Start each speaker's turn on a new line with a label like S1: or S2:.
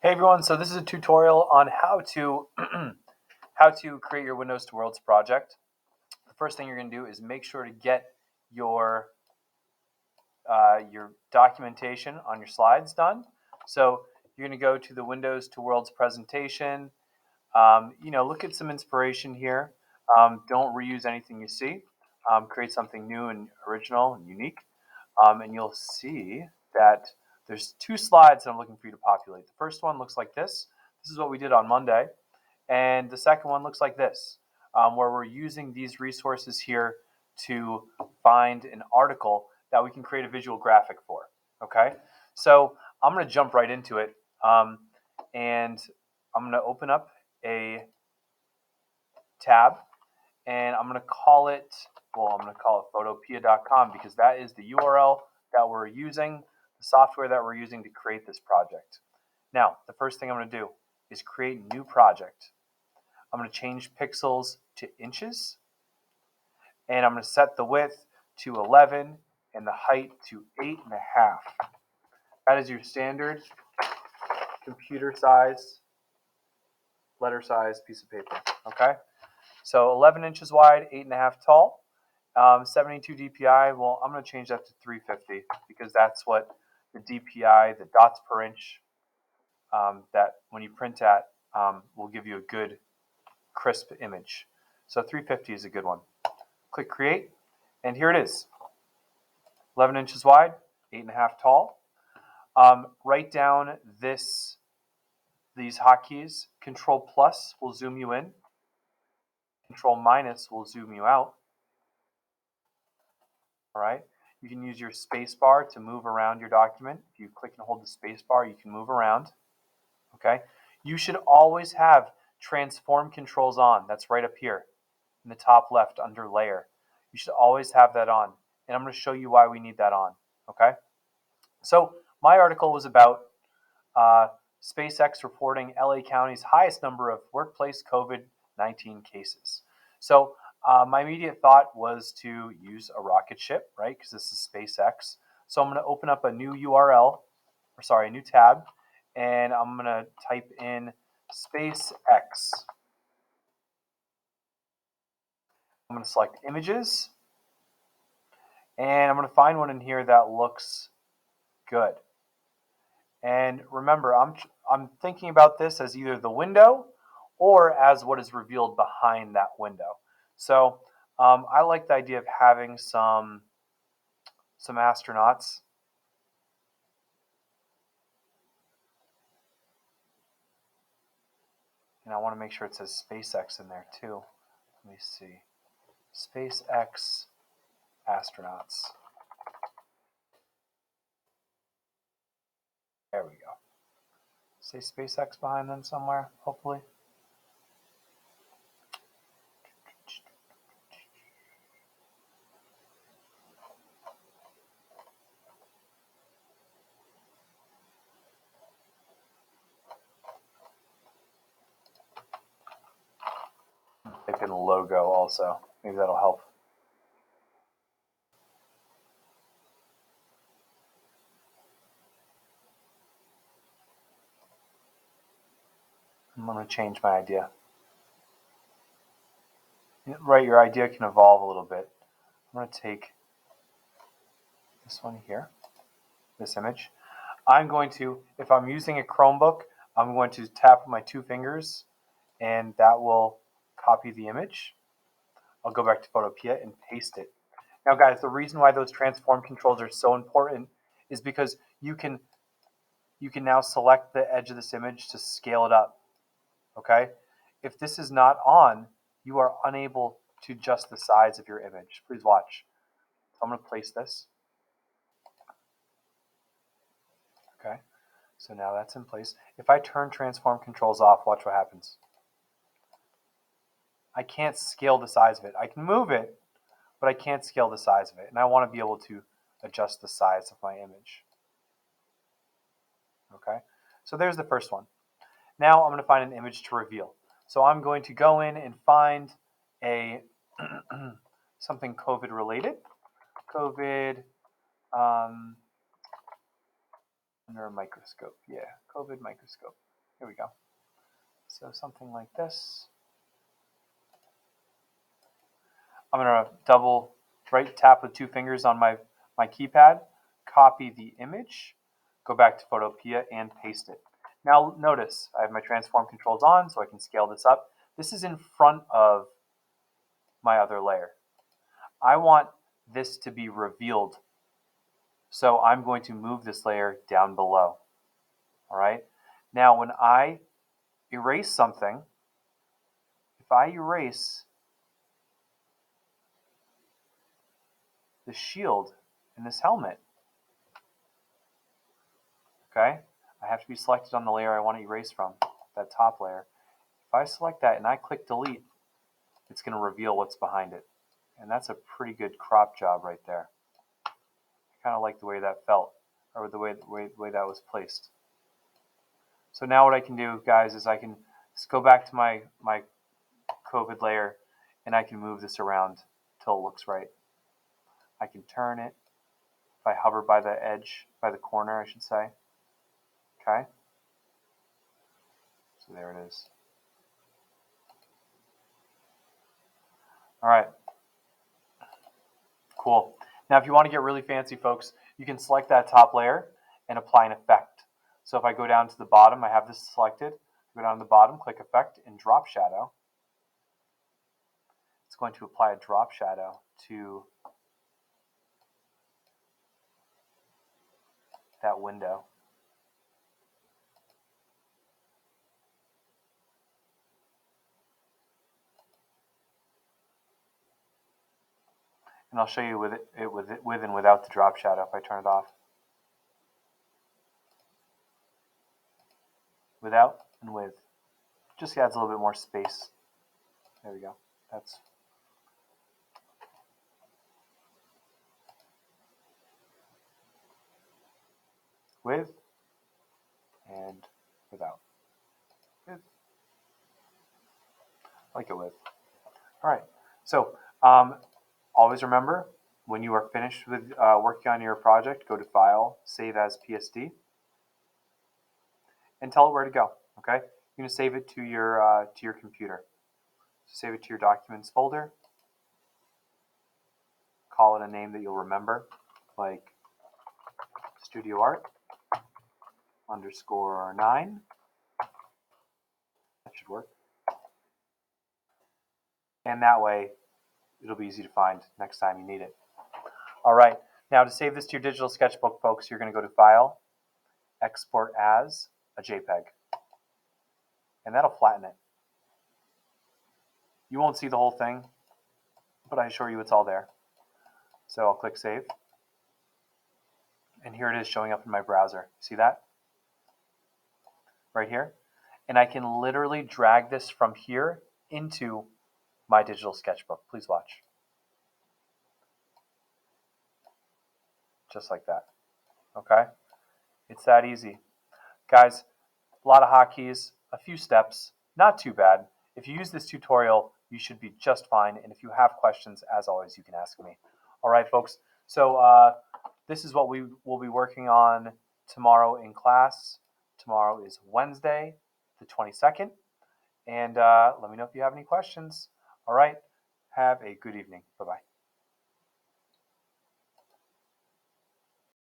S1: Hey everyone, so this is a tutorial on how to how to create your Windows to Worlds project. The first thing you're going to do is make sure to get your documentation on your slides done. So you're going to go to the Windows to Worlds presentation. Look at some inspiration here. Don't reuse anything you see. Create something new and original and unique. And you'll see that there's two slides that I'm looking for you to populate. The first one looks like this. This is what we did on Monday. And the second one looks like this, where we're using these resources here to find an article that we can create a visual graphic for. Okay, so I'm going to jump right into it. And I'm going to open up a tab, and I'm going to call it, photopea.com, because that is the URL that we're using, the software that we're using to create this project. Now, the first thing I'm going to do is create a new project. I'm going to change pixels to inches, and I'm going to set the width to 11 and the height to 8.5. That is your standard computer size, letter size piece of paper. Okay, so 11 inches wide, 8.5 tall, 72 DPI. Well, I'm going to change that to 350 because that's what the DPI, the dots per inch, that when you print at, will give you a good crisp image. So 350 is a good one. Click create, and here it is. 11 inches wide, 8.5 tall. Write down these hotkeys. Control plus will zoom you in. Control minus will zoom you out. All right. You can use your space bar to move around your document. If you click and hold the space bar, you can move around. Okay. You should always have transform controls on. That's right up here in the top left under layer. You should always have that on. And I'm going to show you why we need that on. Okay. So my article was about SpaceX reporting LA County's highest number of workplace COVID-19 cases. So my immediate thought was to use a rocket ship, right? Because this is SpaceX. So I'm going to open up a new a new tab, and I'm going to type in SpaceX. I'm going to select images, and I'm going to find one in here that looks good. And remember, I'm thinking about this as either the window or as what is revealed behind that window. So I like the idea of having some astronauts. And I want to make sure it says SpaceX in there too. Let me see. SpaceX astronauts. There we go. Say SpaceX behind them somewhere, hopefully. Type in logo also. Maybe that'll help. I'm going to change my idea. Right, your idea can evolve a little bit. I'm going to take this one here, this image. I'm going to, if I'm using a Chromebook, I'm going to tap with my two fingers, and that will copy the image. I'll go back to Photopea and paste it. Now, guys, the reason why those transform controls are so important is because you can now select the edge of this image to scale it up. Okay? If this is not on, you are unable to adjust the size of your image. Please watch. So I'm going to place this. Okay? So now that's in place. If I turn transform controls off, watch what happens. I can't scale the size of it. I can move it, but I can't scale the size of it. And I want to be able to adjust the size of my image. Okay? So there's the first one. Now I'm going to find an image to reveal. So I'm going to go in and find a something COVID related. COVID under a microscope. Yeah, COVID microscope. Here we go. So something like this. I'm going to double right tap with 2 fingers on my keypad, copy the image, go back to Photopea and paste it. Now notice I have my transform controls on so I can scale this up. This is in front of my other layer. I want this to be revealed, so I'm going to move this layer down below. All right. Now when I erase something, if I erase the shield in this helmet, okay, I have to be selected on the layer I want to erase from, that top layer. If I select that and I click delete, it's going to reveal what's behind it. And that's a pretty good crop job right there. I kind of like the way that felt, or the way that was placed. So now what I can do, guys, is I can just go back to my COVID layer and I can move this around till it looks right. I can turn it if I hover by the edge, by the corner, I should say. Okay. So there it is. All right. Cool. Now, if you want to get really fancy, folks, you can select that top layer and apply an effect. So if I go down to the bottom, I have this selected. Go down to the bottom, click Effect and Drop Shadow. It's going to apply a drop shadow to that window. And I'll show you with and without the drop shadow if I turn it off. Without and with. Just adds a little bit more space. There we go. That's with and without. With. I like it with. All right. So always remember, when you are finished with working on your project, go to File, Save as PSD, and tell it where to go. Okay, you're going to save it to your computer. Save it to your Documents folder. Call it a name that you'll remember, like Studio Art _9. That should work. And that way, it'll be easy to find next time you need it. All right. Now, to save this to your digital sketchbook, folks, you're going to go to File, Export as a JPEG. And that'll flatten it. You won't see the whole thing, but I assure you it's all there. So I'll click Save. And here it is showing up in my browser. See that? Right here. And I can literally drag this from here into my digital sketchbook. Please watch. Just like that. Okay? It's that easy. Guys, a lot of hotkeys, a few steps, not too bad. If you use this tutorial, you should be just fine. And if you have questions, as always, you can ask me. All right, folks. So this is what we will be working on tomorrow in class. Tomorrow is Wednesday, the 22nd. And let me know if you have any questions. All right. Have a good evening. Bye-bye.